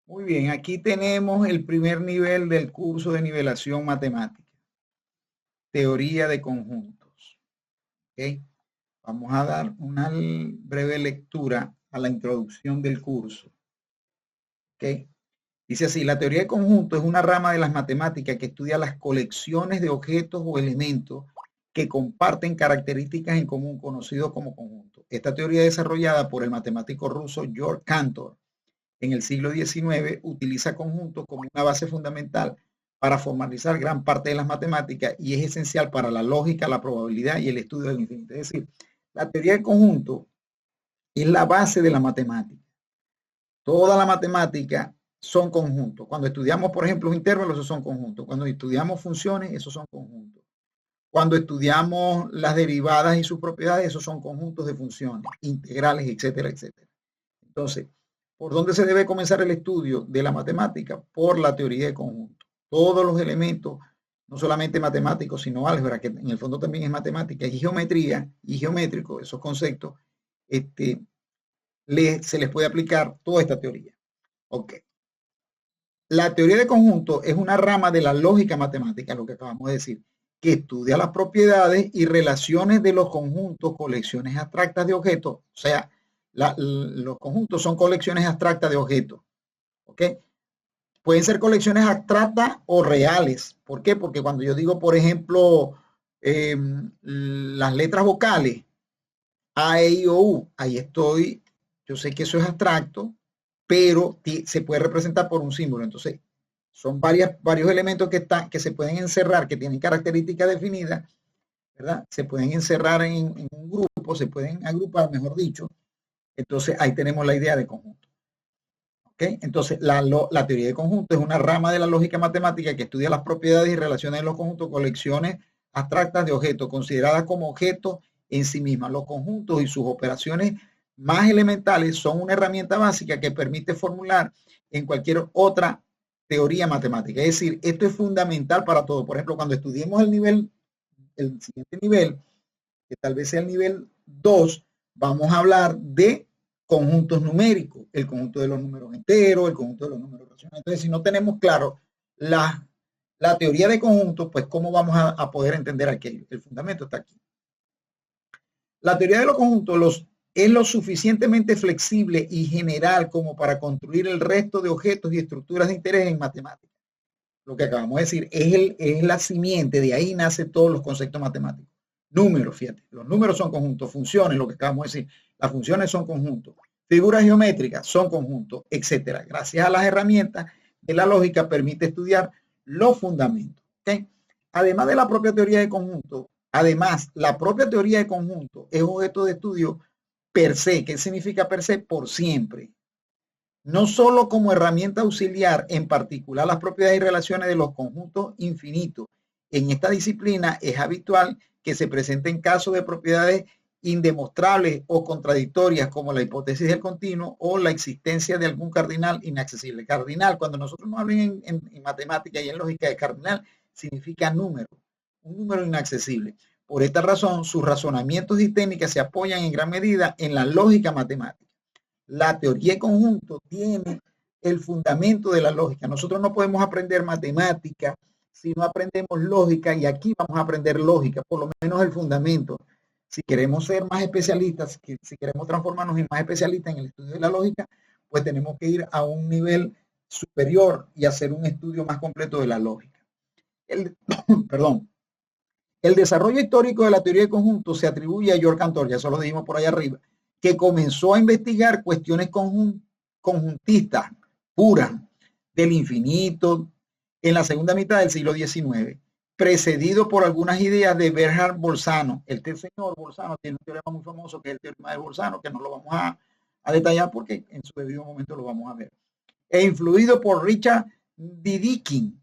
Muy bien, aquí tenemos el primer nivel del curso de nivelación matemática, teoría de conjuntos. ¿Ok? Vamos a dar una breve lectura a la introducción del curso. ¿Ok? Dice así, la teoría de conjuntos es una rama de las matemáticas que estudia las colecciones de objetos o elementos que comparten características en común, conocidos como conjuntos. Esta teoría desarrollada por el matemático ruso Georg Cantor en el siglo XIX utiliza conjuntos como una base fundamental para formalizar gran parte de las matemáticas y es esencial para la lógica, la probabilidad y el estudio del infinito. Es decir, la teoría de conjuntos es la base de la matemática. Toda la matemática son conjuntos. Cuando estudiamos, por ejemplo, los intervalos, esos son conjuntos. Cuando estudiamos funciones, esos son conjuntos. Cuando estudiamos las derivadas y sus propiedades, esos son conjuntos de funciones, integrales, etcétera, etcétera. Entonces, ¿por dónde se debe comenzar el estudio de la matemática? Por la teoría de conjuntos. Todos los elementos, no solamente matemáticos, sino álgebra, que en el fondo también es matemática, y geometría, y geométrico, esos conceptos, se les puede aplicar toda esta teoría. Ok. La teoría de conjuntos es una rama de la lógica matemática, lo que acabamos de decir, que estudia las propiedades y relaciones de los conjuntos, colecciones abstractas de objetos. O sea, los conjuntos son colecciones abstractas de objetos. ¿Ok? Pueden ser colecciones abstractas o reales. ¿Por qué? Porque cuando yo digo, por ejemplo, las letras vocales, A, E, I, O, U, ahí estoy, yo sé que eso es abstracto, pero se puede representar por un símbolo. Entonces, son varios elementos que se pueden encerrar, que tienen características definidas, ¿verdad? Se pueden encerrar en un grupo, se pueden agrupar, mejor dicho. Entonces, ahí tenemos la idea de conjunto. ¿Okay? Entonces, la teoría de conjunto es una rama de la lógica matemática que estudia las propiedades y relaciones de los conjuntos, colecciones abstractas de objetos, consideradas como objetos en sí mismas. Los conjuntos y sus operaciones más elementales son una herramienta básica que permite formular en cualquier otra teoría matemática. Es decir, esto es fundamental para todo. Por ejemplo, cuando estudiemos el siguiente nivel, que tal vez sea el nivel 2, vamos a hablar de conjuntos numéricos, el conjunto de los números enteros, el conjunto de los números racionales. Entonces, si no tenemos claro la teoría de conjuntos, pues cómo vamos a poder entender aquello. El fundamento está aquí. La teoría de los conjuntos es lo suficientemente flexible y general como para construir el resto de objetos y estructuras de interés en matemáticas. Lo que acabamos de decir es la simiente, de ahí nacen todos los conceptos matemáticos. Números, fíjate, los números son conjuntos, funciones, lo que acabamos de decir, las funciones son conjuntos, figuras geométricas son conjuntos, etcétera. Gracias a las herramientas de la lógica permite estudiar los fundamentos. ¿Okay? Además de la propia teoría de conjuntos, la propia teoría de conjuntos es objeto de estudio per se. ¿Qué significa per se? Por siempre. No solo como herramienta auxiliar, en particular las propiedades y relaciones de los conjuntos infinitos. En esta disciplina es habitual que se presenten casos de propiedades indemostrables o contradictorias, como la hipótesis del continuo o la existencia de algún cardinal inaccesible. Cardinal, cuando nosotros nos hablan en matemática y en lógica de cardinal, significa número, un número inaccesible. Por esta razón, sus razonamientos y técnicas se apoyan en gran medida en la lógica matemática. La teoría de conjunto tiene el fundamento de la lógica. Nosotros no podemos aprender matemática si no aprendemos lógica, y aquí vamos a aprender lógica, por lo menos el fundamento. Si queremos ser más especialistas, si queremos transformarnos en más especialistas en el estudio de la lógica, pues tenemos que ir a un nivel superior y hacer un estudio más completo de la lógica. Perdón. El desarrollo histórico de la teoría de conjuntos se atribuye a Georg Cantor, ya eso lo dijimos por allá arriba, que comenzó a investigar cuestiones conjuntistas puras del infinito en la segunda mitad del siglo XIX, precedido por algunas ideas de Bernhard Bolzano. El señor Bolzano tiene un teorema muy famoso que es el teorema de Bolzano, que no lo vamos a detallar porque en su debido momento lo vamos a ver. E influido por Richard Dedekind,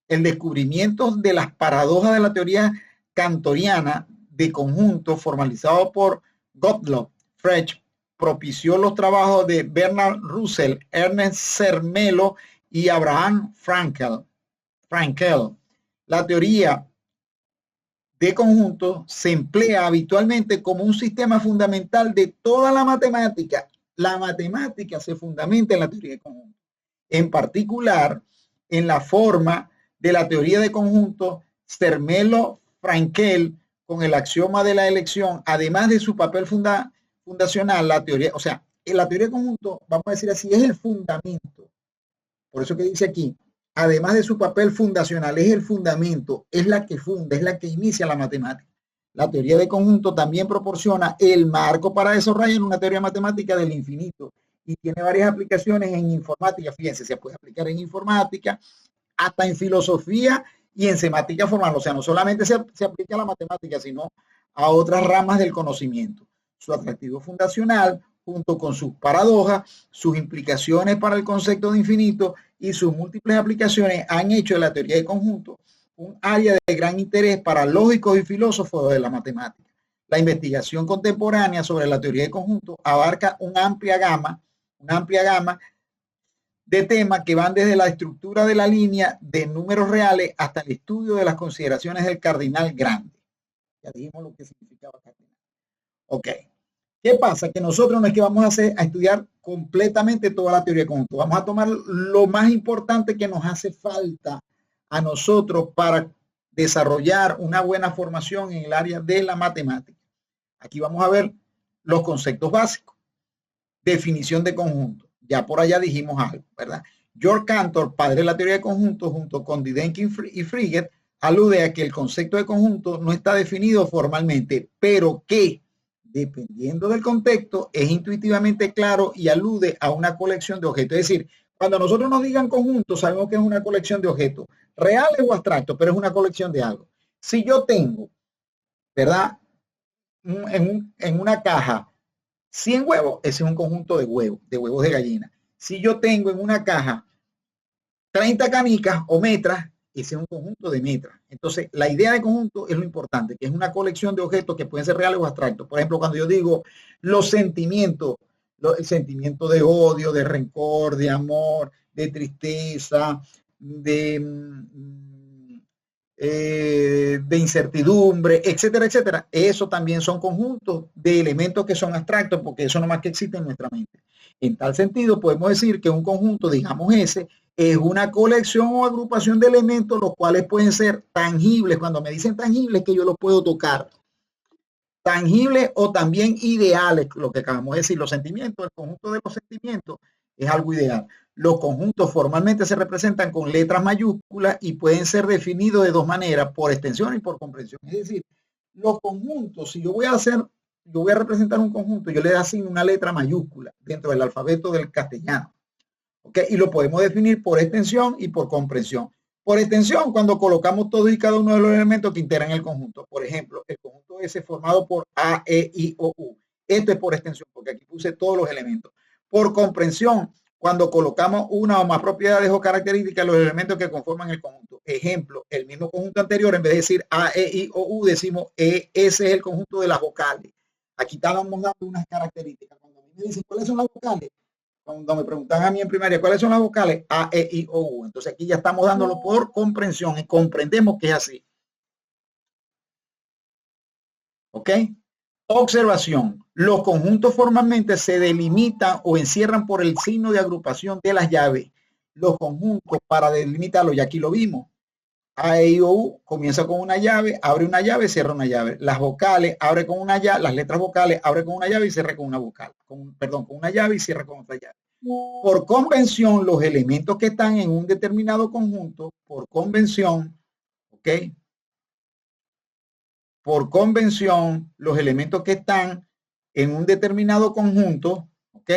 el descubrimiento de las paradojas de la teoría cantoriana de conjunto formalizado por Gottlob Frege propició los trabajos de Bernard Russell, Ernest Zermelo y Abraham Frankel. La teoría de conjuntos se emplea habitualmente como un sistema fundamental de toda la matemática. La matemática se fundamenta en la teoría de conjuntos. en particular en la forma de la teoría de conjuntos Zermelo-Fraenkel con el axioma de la elección, además de su papel fundacional, la teoría, o sea, en la teoría de conjuntos, vamos a decir así, es el fundamento. Por eso que dice aquí, además de su papel fundacional, es el fundamento, es la que funda, es la que inicia la matemática. La teoría de conjunto también proporciona el marco para desarrollar una teoría matemática del infinito y tiene varias aplicaciones en informática. Fíjense, se puede aplicar en informática, hasta en filosofía y en semántica formal. O sea, no solamente se aplica a la matemática, sino a otras ramas del conocimiento. Su atractivo fundacional, junto con sus paradojas, sus implicaciones para el concepto de infinito y sus múltiples aplicaciones, han hecho de la teoría de conjuntos un área de gran interés para lógicos y filósofos de la matemática. La investigación contemporánea sobre la teoría de conjuntos abarca una amplia gama de temas que van desde la estructura de la línea de números reales hasta el estudio de las consideraciones del cardinal grande. Ya dijimos lo que significaba cardinal. Ok. ¿Qué pasa? Que nosotros no es que vamos a estudiar completamente toda la teoría de conjuntos. Vamos a tomar lo más importante que nos hace falta a nosotros para desarrollar una buena formación en el área de la matemática. Aquí vamos a ver los conceptos básicos. Definición de conjunto. Ya por allá dijimos algo, ¿verdad? George Cantor, padre de la teoría de conjuntos, junto con Didek y Frege, alude a que el concepto de conjunto no está definido formalmente, pero que, dependiendo del contexto, es intuitivamente claro y alude a una colección de objetos. Es decir, cuando nosotros nos digan conjunto, sabemos que es una colección de objetos, reales o abstractos, pero es una colección de algo. Si yo tengo, ¿verdad? En una caja 100 huevos, ese es un conjunto de huevos de gallina. Si yo tengo en una caja 30 canicas o metras, ese es un conjunto de metras. Entonces, la idea de conjunto es lo importante, que es una colección de objetos que pueden ser reales o abstractos. Por ejemplo, cuando yo digo los sentimientos, el sentimiento de odio, de rencor, de amor, de tristeza, de incertidumbre, etcétera, etcétera. Eso también son conjuntos de elementos que son abstractos, porque eso nomás que existe en nuestra mente. En tal sentido, podemos decir que un conjunto, digamos ese, es una colección o agrupación de elementos, los cuales pueden ser tangibles. Cuando me dicen tangibles, que yo los puedo tocar. Tangibles o también ideales, lo que acabamos de decir, los sentimientos, el conjunto de los sentimientos es algo ideal. Los conjuntos formalmente se representan con letras mayúsculas y pueden ser definidos de dos maneras, por extensión y por comprensión. Es decir, los conjuntos, si yo voy a representar un conjunto, yo le asigno una letra mayúscula dentro del alfabeto del castellano. ¿Okay? Y lo podemos definir por extensión y por comprensión. Por extensión, cuando colocamos todos y cada uno de los elementos que integran el conjunto. Por ejemplo, el conjunto S formado por A, E, I, O, U. Esto es por extensión, porque aquí puse todos los elementos. Por comprensión, cuando colocamos una o más propiedades o características de los elementos que conforman el conjunto. Ejemplo, el mismo conjunto anterior, en vez de decir A, E, I, O, U, decimos E, ese es el conjunto de las vocales. Aquí estábamos dando unas características. Cuando a mí me dicen, ¿cuáles son las vocales? Cuando me preguntan a mí en primaria, ¿cuáles son las vocales? A, E, I, O, U. Entonces aquí ya estamos dándolo por comprensión y comprendemos que es así. ¿Ok? Observación. Los conjuntos formalmente se delimitan o encierran por el signo de agrupación de las llaves. Los conjuntos, para delimitarlos, ya aquí lo vimos. A, E, I, O, U comienza con una llave, abre una llave, cierra una llave. Las vocales abre con una llave, las letras vocales abre con una llave y cierra con una vocal. Con una llave y cierra con otra llave. Por convención, los elementos que están en un determinado conjunto, por convención, ¿ok? Por convención, los elementos que están en un determinado conjunto, ¿ok?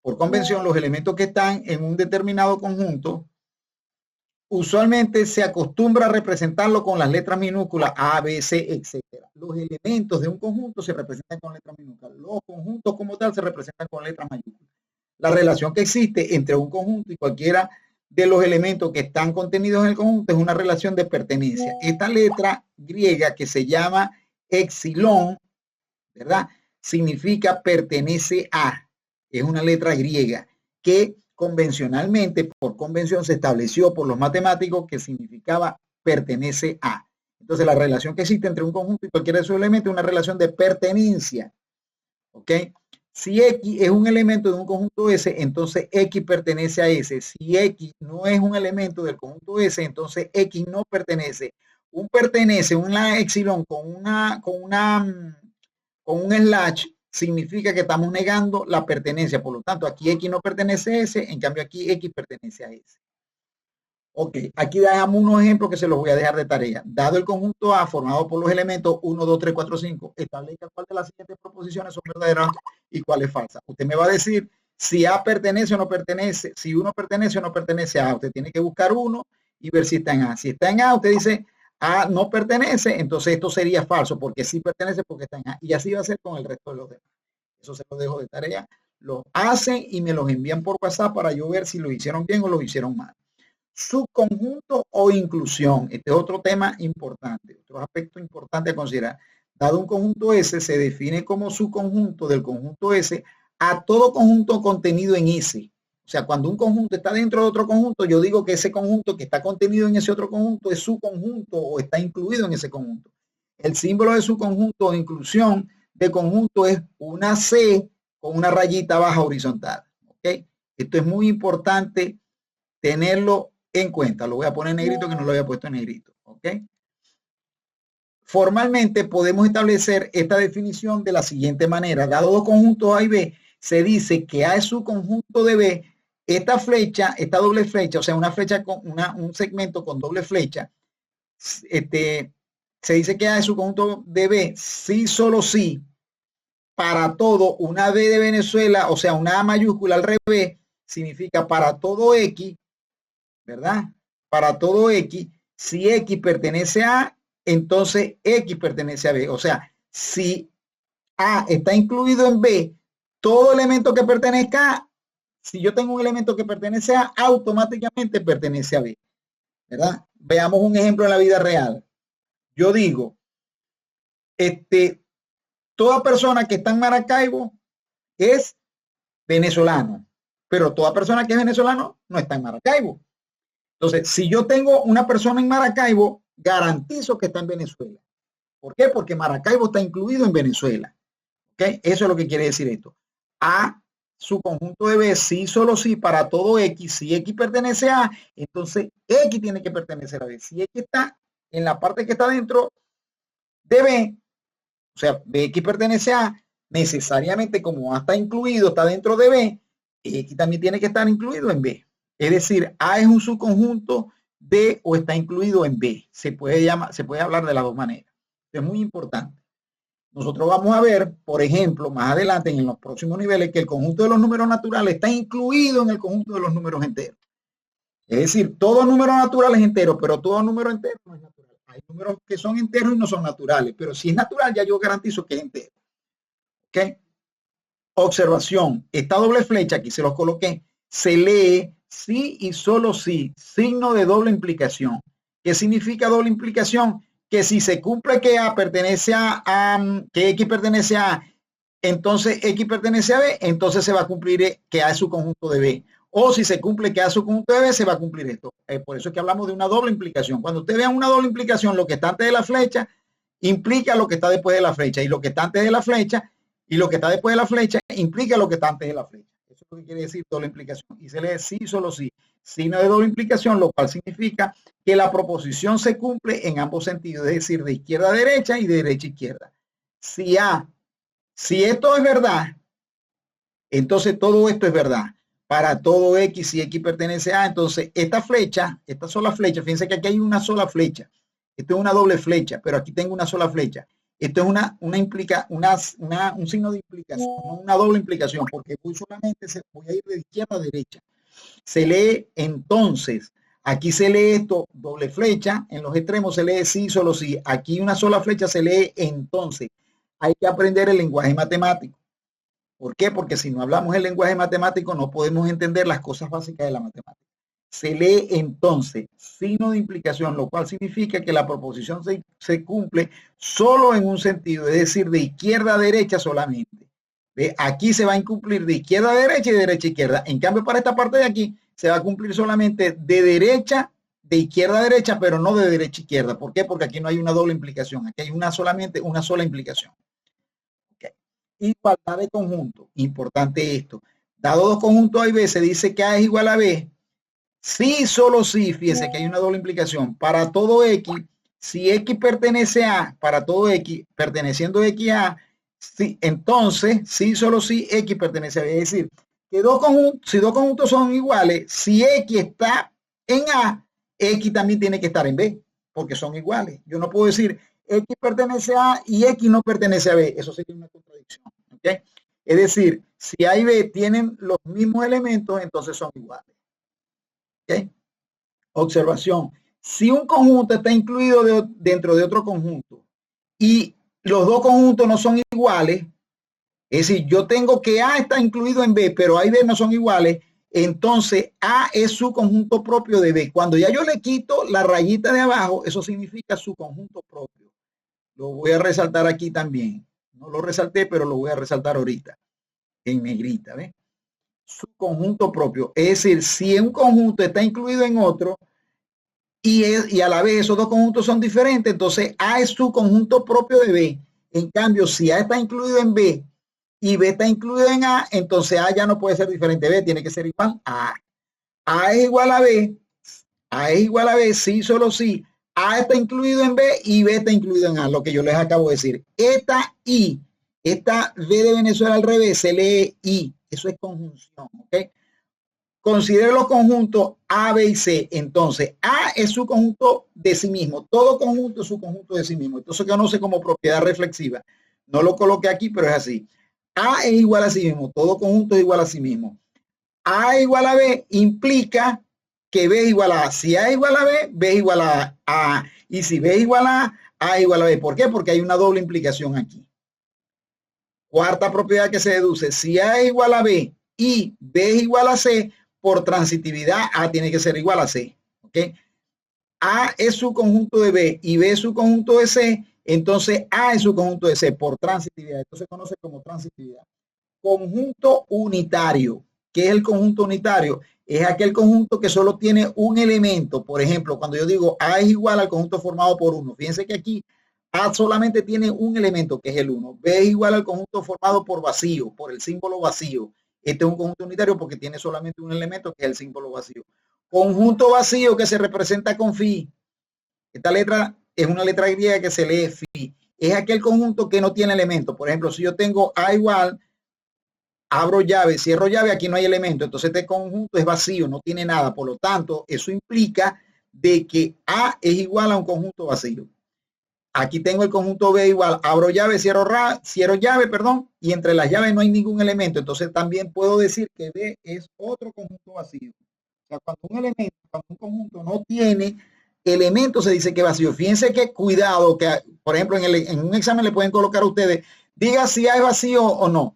Por convención, los elementos que están en un determinado conjunto, usualmente se acostumbra a representarlo con las letras minúsculas A, B, C, etc. Los elementos de un conjunto se representan con letras minúsculas. Los conjuntos como tal se representan con letras mayúsculas. La relación que existe entre un conjunto y cualquiera de los elementos que están contenidos en el conjunto es una relación de pertenencia. Esta letra griega que se llama epsilon, ¿verdad? Significa pertenece a. Es una letra griega que convencionalmente, por convención, se estableció por los matemáticos que significaba pertenece a. Entonces, la relación que existe entre un conjunto y cualquiera de sus elementos es una relación de pertenencia. ¿Ok? Si X es un elemento de un conjunto S, entonces X pertenece a S. Si X no es un elemento del conjunto S, entonces X no pertenece. Un pertenece, una epsilon con un slash, significa que estamos negando la pertenencia. Por lo tanto, aquí X no pertenece a S, en cambio aquí X pertenece a S. Ok, aquí dejamos unos ejemplos que se los voy a dejar de tarea. Dado el conjunto A formado por los elementos 1, 2, 3, 4, 5, establezca cuál de las siguientes proposiciones son verdaderas y cuál es falsa. Usted me va a decir si A pertenece o no pertenece, si uno pertenece o no pertenece a A. Usted tiene que buscar uno y ver si está en A. Si está en A, usted dice A no pertenece, entonces esto sería falso, porque sí pertenece porque está en A. Y así va a ser con el resto de los demás. Eso se lo dejo de tarea. Lo hacen y me los envían por WhatsApp para yo ver si lo hicieron bien o lo hicieron mal. Subconjunto o inclusión. Este es otro tema importante, otro aspecto importante a considerar. Dado un conjunto S, se define como subconjunto del conjunto S a todo conjunto contenido en S. O sea, cuando un conjunto está dentro de otro conjunto, yo digo que ese conjunto que está contenido en ese otro conjunto es subconjunto o está incluido en ese conjunto. El símbolo de subconjunto o inclusión de conjunto es una C con una rayita baja horizontal. ¿Okay? Esto es muy importante tenerlo en cuenta. Lo voy a poner en negrito que no lo había puesto en negrito. ¿Ok? Formalmente podemos establecer esta definición de la siguiente manera. Dado dos conjuntos A y B, se dice que A es su conjunto de B. Esta flecha, esta doble flecha, o sea, una flecha con un segmento con doble flecha, se dice que A es su conjunto de B, sí, solo sí, para todo, una B de Venezuela, o sea, una A mayúscula al revés, significa para todo X, ¿verdad? Para todo X, si X pertenece a A, entonces X pertenece a B. O sea, si A está incluido en B, todo elemento que pertenezca a A, si yo tengo un elemento que pertenece a A, automáticamente pertenece a B. ¿Verdad? Veamos un ejemplo en la vida real. Yo digo, toda persona que está en Maracaibo es venezolano, pero toda persona que es venezolano no está en Maracaibo. Entonces, si yo tengo una persona en Maracaibo, garantizo que está en Venezuela. ¿Por qué? Porque Maracaibo está incluido en Venezuela. ¿Okay? Eso es lo que quiere decir esto. A, su conjunto de B, sí, solo sí, para todo X. Si X pertenece a A, entonces X tiene que pertenecer a B. Si X está en la parte que está dentro de B, o sea, BX pertenece a A, necesariamente como A está incluido, está dentro de B, X también tiene que estar incluido en B. Es decir, A es un subconjunto de o está incluido en B. Se puede hablar de las dos maneras. Es muy importante. Nosotros vamos a ver, por ejemplo, más adelante en los próximos niveles, que el conjunto de los números naturales está incluido en el conjunto de los números enteros. Es decir, todo número natural es entero, pero todo número entero no es natural. Hay números que son enteros y no son naturales, pero si es natural, ya yo garantizo que es entero. ¿Ok? Observación, esta doble flecha, aquí se los coloqué, se lee sí y solo sí, signo de doble implicación. ¿Qué significa doble implicación? Que si se cumple que A pertenece que X pertenece a A, entonces X pertenece a B, entonces se va a cumplir que A es su conjunto de B. O si se cumple que A es su conjunto de B, se va a cumplir esto. Por eso es que hablamos de una doble implicación. Cuando usted vea una doble implicación, lo que está antes de la flecha implica lo que está después de la flecha, y lo que está antes de la flecha y lo que está después de la flecha implica lo que está antes de la flecha. Eso es lo que quiere decir doble implicación. Y se lee sí, solo sí. Signo de doble implicación, lo cual significa que la proposición se cumple en ambos sentidos, es decir, de izquierda a derecha y de derecha a izquierda. Si esto es verdad, entonces todo esto es verdad. Para todo X, si X pertenece a, entonces esta flecha, esta sola flecha, fíjense que aquí hay una sola flecha. Esto es una doble flecha, pero aquí tengo una sola flecha. Esto es un signo de implicación, no una doble implicación, porque voy a ir de izquierda a derecha. Se lee entonces, aquí se lee esto, doble flecha, en los extremos se lee sí, solo sí. Aquí una sola flecha se lee entonces. Hay que aprender el lenguaje matemático. ¿Por qué? Porque si no hablamos el lenguaje matemático no podemos entender las cosas básicas de la matemática. Se lee entonces signo de implicación, lo cual significa que la proposición se cumple solo en un sentido, es decir, de izquierda a derecha solamente. ¿Ve? Aquí se va a incumplir de izquierda a derecha y de derecha a izquierda. En cambio, para esta parte de aquí se va a cumplir solamente de izquierda a derecha, pero no de derecha a izquierda. ¿Por qué? Porque aquí no hay una doble implicación. Aquí hay solamente una sola implicación. Okay. igualdad de conjunto. Importante esto. Dado dos conjuntos A y B, se dice que A es igual a B. Sí, solo sí, fíjense que hay una doble implicación. Para todo X, si X pertenece a, para todo X, perteneciendo X a, sí, entonces, sí, solo sí, X pertenece a B. Es decir, que si dos conjuntos son iguales, si X está en A, X también tiene que estar en B, porque son iguales. Yo no puedo decir X pertenece a A y X no pertenece a B. Eso sería una contradicción. ¿Okay? Es decir, si A y B tienen los mismos elementos, entonces son iguales. ¿Okay? Observación. Si un conjunto está incluido dentro de otro conjunto y los dos conjuntos no son iguales, es decir, yo tengo que A está incluido en B, pero A y B no son iguales, entonces A es su conjunto propio de B. Cuando ya yo le quito la rayita de abajo, eso significa su conjunto propio. Lo voy a resaltar aquí también. No lo resalté, pero lo voy a resaltar ahorita en negrita. ¿Ves? Su conjunto propio. Es decir, si un conjunto está incluido en otro y a la vez esos dos conjuntos son diferentes, entonces A es su conjunto propio de B. En cambio, si A está incluido en B y B está incluido en A, entonces A ya no puede ser diferente de B, tiene que ser igual a A. A es igual a B, A es igual a B, sí, solo sí. A está incluido en B y B está incluido en A, lo que yo les acabo de decir. Esta I, esta B de Venezuela al revés, se lee I. Eso es conjunción, ¿ok? Considere los conjuntos A, B y C. Entonces, A es su conjunto de sí mismo. Todo conjunto es su conjunto de sí mismo. Entonces, conoce como propiedad reflexiva. No lo coloqué aquí, pero es así. A es igual a sí mismo. Todo conjunto es igual a sí mismo. A es igual a B implica que B es igual a A. Si A es igual a B, B es igual a A. Y si B es igual a A es igual a B. ¿Por qué? Porque hay una doble implicación aquí. Cuarta propiedad que se deduce. Si A es igual a B y B es igual a C, por transitividad A tiene que ser igual a C. ¿Ok? A es su conjunto de B y B es su conjunto de C, entonces A es su conjunto de C por transitividad. Esto se conoce como transitividad. Conjunto unitario. ¿Qué es el conjunto unitario? Es aquel conjunto que solo tiene un elemento. Por ejemplo, cuando yo digo A es igual al conjunto formado por 1. Fíjense que aquí A solamente tiene un elemento, que es el 1. B es igual al conjunto formado por vacío, por el símbolo vacío. Este es un conjunto unitario porque tiene solamente un elemento, que es el símbolo vacío. Conjunto vacío que se representa con phi. Esta letra es una letra griega que se lee phi. Es aquel conjunto que no tiene elemento. Por ejemplo, si yo tengo A igual, abro llave, cierro llave, aquí no hay elemento. Entonces este conjunto es vacío, no tiene nada. Por lo tanto, eso implica de que A es igual a un conjunto vacío. Aquí tengo el conjunto B igual, abro llave, cierro llave, perdón, y entre las llaves no hay ningún elemento. Entonces también puedo decir que B es otro conjunto vacío. O sea, cuando un conjunto no tiene elementos, se dice que es vacío. Fíjense que cuidado, que por ejemplo en un examen le pueden colocar a ustedes, diga si A es vacío o no.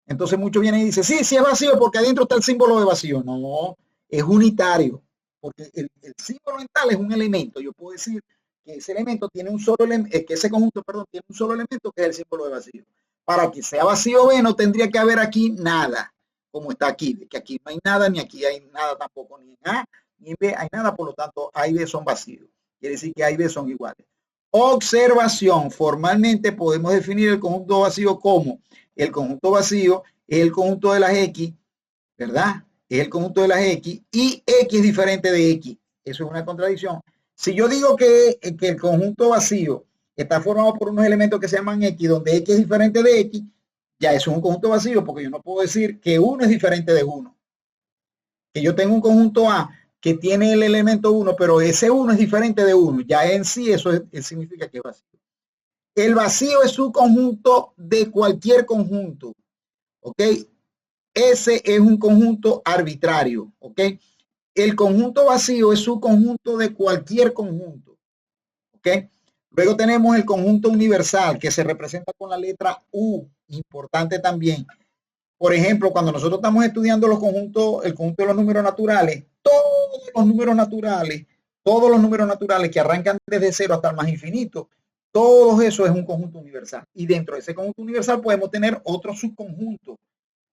Entonces muchos vienen y dicen, sí, sí es vacío porque adentro está el símbolo de vacío. No, es unitario, porque el símbolo en tal es un elemento. Yo puedo decir que ese elemento tiene un solo elemento, que ese conjunto, perdón, tiene un solo elemento que es el símbolo de vacío. Para que sea vacío B no tendría que haber aquí nada, como está aquí, de que aquí no hay nada, ni aquí hay nada tampoco, ni en A, ni en B hay nada, por lo tanto A y B son vacíos. Quiere decir que A y B son iguales. Observación, formalmente podemos definir el conjunto vacío como el conjunto vacío es el conjunto de las X, ¿verdad? Es el conjunto de las X y X es diferente de X. Eso es una contradicción. Si yo digo que el conjunto vacío está formado por unos elementos que se llaman X, donde X es diferente de X, ya eso es un conjunto vacío, porque yo no puedo decir que uno es diferente de uno. Que yo tengo un conjunto A que tiene el elemento 1, pero ese 1 es diferente de 1. Ya en sí eso significa que es vacío. El vacío es su conjunto de cualquier conjunto. ¿Ok? Ese es un conjunto arbitrario. ¿Ok? El conjunto vacío es su conjunto de cualquier conjunto. ¿Ok? Luego tenemos el conjunto universal que se representa con la letra U, importante también. Por ejemplo, cuando nosotros estamos estudiando los conjuntos, el conjunto de los números naturales, todos los números naturales que arrancan desde cero hasta el más infinito, todo eso es un conjunto universal. Y dentro de ese conjunto universal podemos tener otros subconjuntos.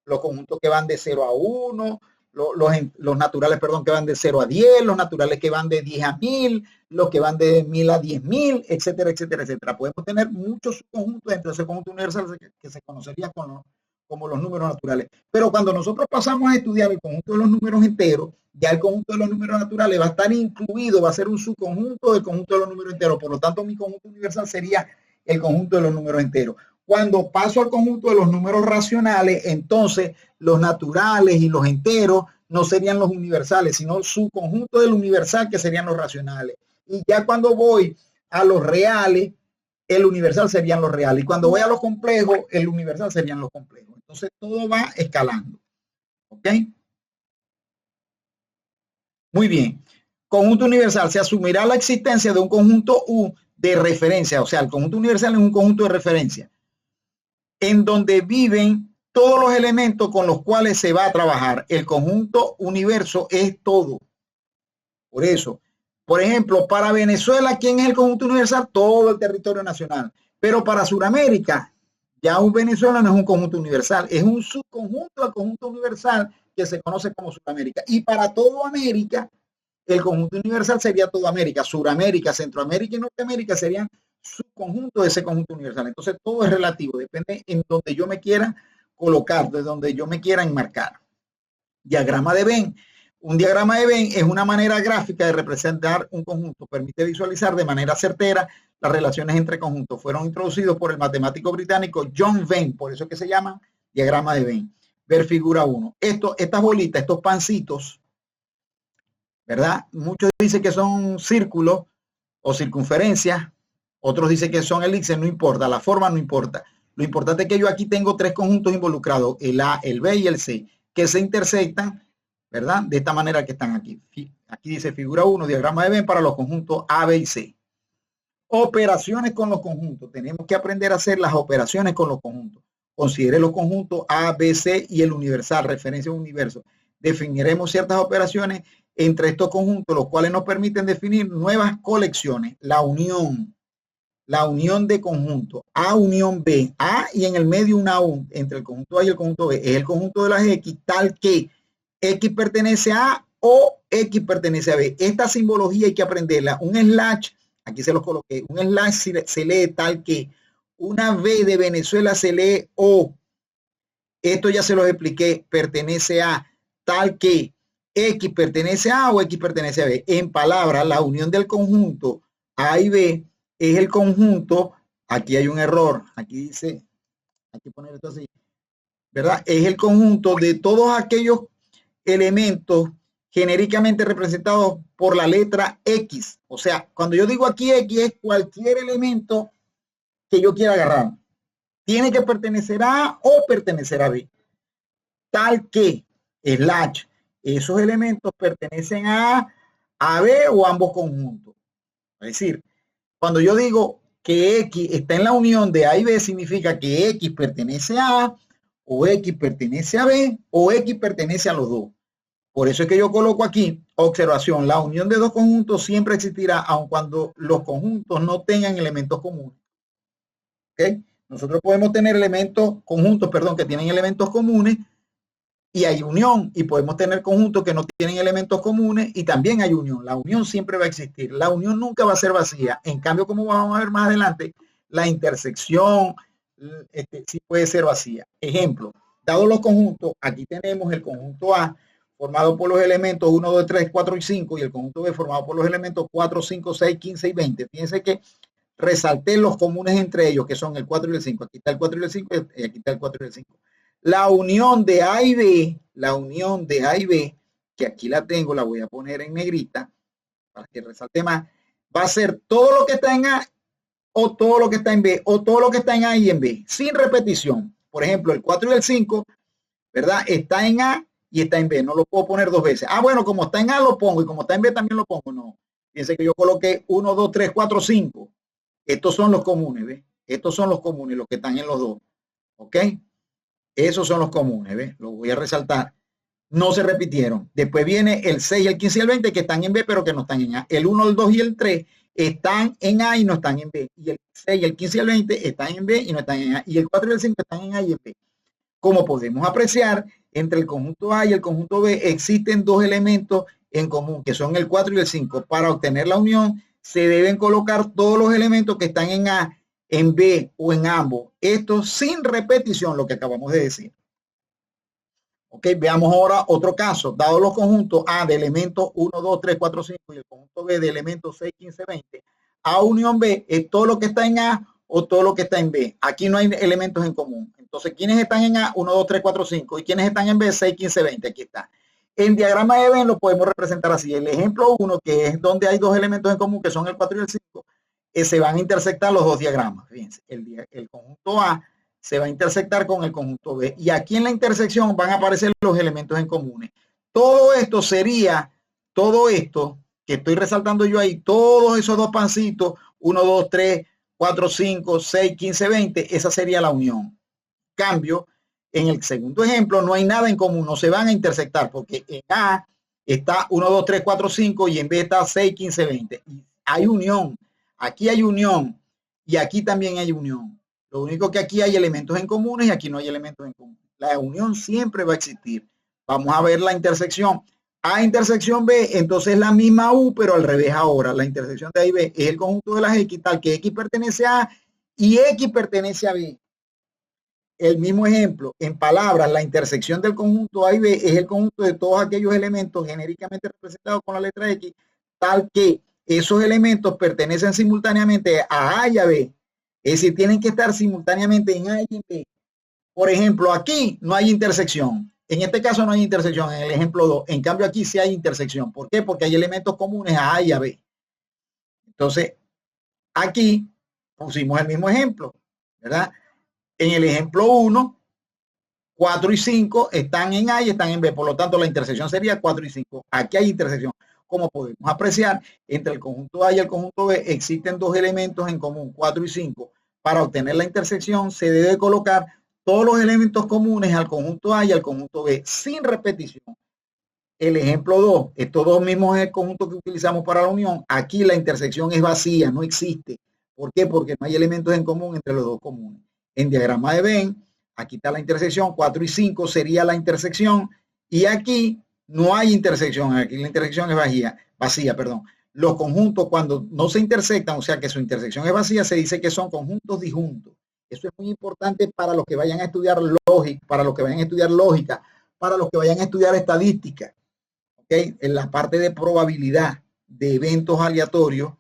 Los conjuntos que van de 0 a 1, los naturales, perdón, que van de 0 a 10, los naturales que van de 10 a 1000, los que van de 1000 a 10.000, etcétera, etcétera, etcétera. Podemos tener muchos subconjuntos dentro de ese conjunto universal que se conocería como los números naturales. Pero cuando nosotros pasamos a estudiar el conjunto de los números enteros, ya el conjunto de los números naturales va a estar incluido, va a ser un subconjunto del conjunto de los números enteros. Por lo tanto, mi conjunto universal sería el conjunto de los números enteros. Cuando paso al conjunto de los números racionales, entonces los naturales y los enteros no serían los universales, sino su conjunto del universal, que serían los racionales. Y ya cuando voy a los reales, el universal serían los reales. Y cuando voy a los complejos, el universal serían los complejos. Entonces todo va escalando. ¿Ok? Muy bien. Conjunto universal. Se asumirá la existencia de un conjunto U de referencia. O sea, el conjunto universal es un conjunto de referencia en donde viven todos los elementos con los cuales se va a trabajar. El conjunto universo es todo. Por eso, por ejemplo, para Venezuela, ¿quién es el conjunto universal? Todo el territorio nacional. Pero para Sudamérica, ya un Venezuela no es un conjunto universal, es un subconjunto del conjunto universal que se conoce como Sudamérica. Y para toda América, el conjunto universal sería toda América. Suramérica, Centroamérica y Norteamérica serían subconjunto de ese conjunto universal. Entonces todo es relativo, depende en donde yo me quiera colocar, de donde yo me quiera enmarcar. Diagrama de Venn. Un diagrama de Venn es una manera gráfica de representar un conjunto. Permite visualizar de manera certera las relaciones entre conjuntos. Fueron introducidos por el matemático británico John Venn, por eso es que se llama diagrama de Venn. Ver figura 1. Estas bolitas, estos pancitos, ¿verdad? Muchos dicen que son círculos o circunferencias. Otros dicen que son elipses, no importa, la forma no importa. Lo importante es que yo aquí tengo tres conjuntos involucrados, el A, el B y el C, que se intersectan, ¿verdad? De esta manera que están aquí. Aquí dice figura 1, diagrama de Venn para los conjuntos A, B y C. Operaciones con los conjuntos. Tenemos que aprender a hacer las operaciones con los conjuntos. Considere los conjuntos A, B, C y el universal, referencia a un universo. Definiremos ciertas operaciones entre estos conjuntos, los cuales nos permiten definir nuevas colecciones. La unión de conjuntos, A unión B, A y en el medio una U, entre el conjunto A y el conjunto B, es el conjunto de las X, tal que X pertenece a A o X pertenece a B. Esta simbología hay que aprenderla. Un slash, aquí se los coloqué, un slash se lee tal que, una B de Venezuela se lee O. Esto ya se los expliqué, pertenece a tal que X pertenece a A o X pertenece a B. En palabras, la unión del conjunto A y B es el conjunto, aquí hay un error, aquí dice, hay que poner esto así, ¿verdad? Es el conjunto de todos aquellos elementos genéricamente representados por la letra X. O sea, cuando yo digo aquí X es cualquier elemento que yo quiera agarrar. Tiene que pertenecer a A o pertenecer a B. Tal que, slash, esos elementos pertenecen a B o a ambos conjuntos. Es decir, cuando yo digo que X está en la unión de A y B, significa que X pertenece a A, o X pertenece a B, o X pertenece a los dos. Por eso es que yo coloco aquí, observación, la unión de dos conjuntos siempre existirá, aun cuando los conjuntos no tengan elementos comunes. ¿Okay? Nosotros podemos tener conjuntos que tienen elementos comunes, y hay unión, y podemos tener conjuntos que no tienen elementos comunes y también hay unión. La unión siempre va a existir, la unión nunca va a ser vacía. En cambio, como vamos a ver más adelante, la intersección sí puede ser vacía. Ejemplo, dados los conjuntos, aquí tenemos el conjunto A formado por los elementos 1, 2, 3, 4 y 5 y el conjunto B formado por los elementos 4, 5, 6, 15 y 20. Fíjense que resalté los comunes entre ellos, que son el 4 y el 5. Aquí está el 4 y el 5 y aquí está el 4 y el 5. La unión de A y B, que aquí la tengo, la voy a poner en negrita para que resalte más, va a ser todo lo que está en A o todo lo que está en B o todo lo que está en A y en B, sin repetición. Por ejemplo, el 4 y el 5, ¿verdad? Está en A y está en B, no lo puedo poner dos veces. Ah, bueno, como está en A lo pongo y como está en B también lo pongo. No, fíjense que yo coloqué 1, 2, 3, 4, 5. Estos son los comunes, ¿ves? Estos son los comunes, los que están en los dos. ¿Ok? Esos son los comunes, ¿ves? Lo voy a resaltar. No se repitieron. Después viene el 6, el 15 y el 20 que están en B, pero que no están en A. El 1, el 2 y el 3 están en A y no están en B. Y el 6, el 15 y el 20 están en B y no están en A. Y el 4 y el 5 están en A y en B. Como podemos apreciar, entre el conjunto A y el conjunto B existen dos elementos en común, que son el 4 y el 5. Para obtener la unión, se deben colocar todos los elementos que están en A, en B o en ambos. Esto sin repetición, lo que acabamos de decir. Ok, veamos ahora otro caso. Dado los conjuntos A de elementos 1, 2, 3, 4, 5 y el conjunto B de elementos 6, 15, 20, A unión B es todo lo que está en A o todo lo que está en B. Aquí no hay elementos en común. Entonces, ¿quiénes están en A? 1, 2, 3, 4, 5. ¿Y quiénes están en B? 6, 15, 20. Aquí está. En diagrama de Venn lo podemos representar así. El ejemplo 1, que es donde hay dos elementos en común, que son el 4 y el 5, se van a intersectar los dos diagramas. Fíjense, el conjunto A se va a intersectar con el conjunto B. Y aquí en la intersección van a aparecer los elementos en comunes. Todo esto sería, todo esto que estoy resaltando yo ahí, todos esos dos pancitos, 1, 2, 3, 4, 5, 6, 15, 20, esa sería la unión. Cambio, en el segundo ejemplo no hay nada en común, no se van a intersectar porque en A está 1, 2, 3, 4, 5 y en B está 6, 15, 20. Y hay unión, aquí hay unión y aquí también hay unión. Lo único que aquí hay elementos en comunes y aquí no hay elementos en común. La unión siempre va a existir. Vamos a ver la intersección. A intersección B, entonces la misma U, pero al revés ahora. La intersección de A y B es el conjunto de las X, tal que X pertenece a A y X pertenece a B. El mismo ejemplo, en palabras, la intersección del conjunto A y B es el conjunto de todos aquellos elementos genéricamente representados con la letra X, tal que esos elementos pertenecen simultáneamente a A y a B. Es decir, tienen que estar simultáneamente en A y en B. Por ejemplo, aquí no hay intersección. En este caso no hay intersección, en el ejemplo 2. En cambio, aquí sí hay intersección. ¿Por qué? Porque hay elementos comunes a A y a B. Entonces, aquí pusimos el mismo ejemplo, ¿verdad? En el ejemplo 1, 4 y 5 están en A y están en B. Por lo tanto, la intersección sería 4 y 5. Aquí hay intersección. Como podemos apreciar, entre el conjunto A y el conjunto B existen dos elementos en común, 4 y 5. Para obtener la intersección, se debe colocar todos los elementos comunes al conjunto A y al conjunto B, sin repetición. El ejemplo 2, estos dos mismos es el conjunto que utilizamos para la unión. Aquí la intersección es vacía, no existe. ¿Por qué? Porque no hay elementos en común entre los dos comunes. En diagrama de Venn, aquí está la intersección, 4 y 5 sería la intersección, y aquí no hay intersección, aquí la intersección es vacía. Los conjuntos cuando no se intersectan, o sea que su intersección es vacía, se dice que son conjuntos disjuntos. Eso es muy importante para los que vayan a estudiar lógica, para los que vayan a estudiar lógica, para los que vayan a estudiar estadística, ¿okay? En la parte de probabilidad de eventos aleatorios,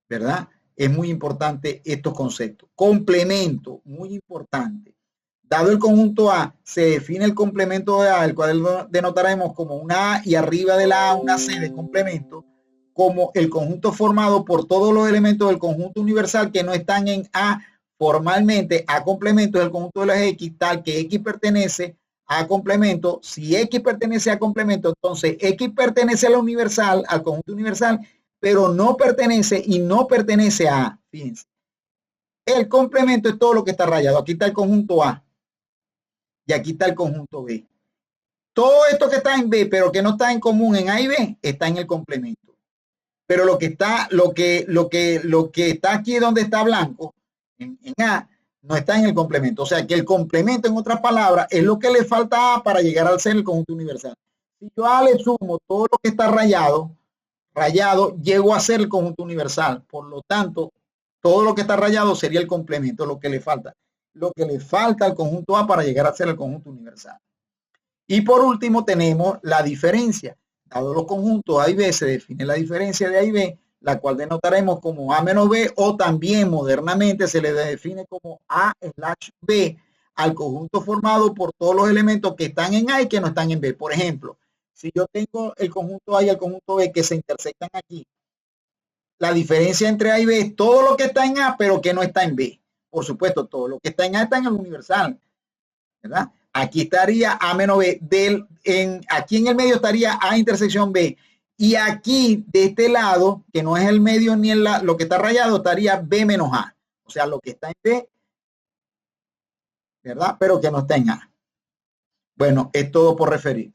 ¿verdad? Es muy importante estos conceptos. Complemento, muy importante. Dado el conjunto A, se define el complemento de A, el cual denotaremos como una A y arriba de la A una C de complemento, como el conjunto formado por todos los elementos del conjunto universal que no están en A formalmente. A complemento es el conjunto de las X, tal que X pertenece a complemento. Si X pertenece a complemento, entonces X pertenece a la universal, al conjunto universal, pero no pertenece y no pertenece a A. Fíjense. El complemento es todo lo que está rayado. Aquí está el conjunto A y aquí está el conjunto B. Todo esto que está en B, pero que no está en común en A y B, está en el complemento. Pero lo que está aquí donde está blanco, en A, no está en el complemento. O sea que el complemento, en otras palabras, es lo que le falta a A para llegar al ser el conjunto universal. Si yo a le sumo todo lo que está rayado, llego a ser el conjunto universal. Por lo tanto, todo lo que está rayado sería el complemento, lo que le falta. Lo que le falta al conjunto A para llegar a ser el conjunto universal. Y por último tenemos la diferencia. Dado los conjuntos A y B, se define la diferencia de A y B, la cual denotaremos como A menos B, o también modernamente se le define como A/B al conjunto formado por todos los elementos que están en A y que no están en B. Por ejemplo, si yo tengo el conjunto A y el conjunto B que se intersectan aquí, la diferencia entre A y B es todo lo que está en A, pero que no está en B. Por supuesto, todo lo que está en A está en el universal, ¿verdad? Aquí estaría A menos B. Aquí en el medio estaría A intersección B. Y aquí, de este lado, que no es el medio ni lo que está rayado, estaría B menos A. O sea, lo que está en B, ¿verdad? Pero que no está en A. Bueno, es todo por referir.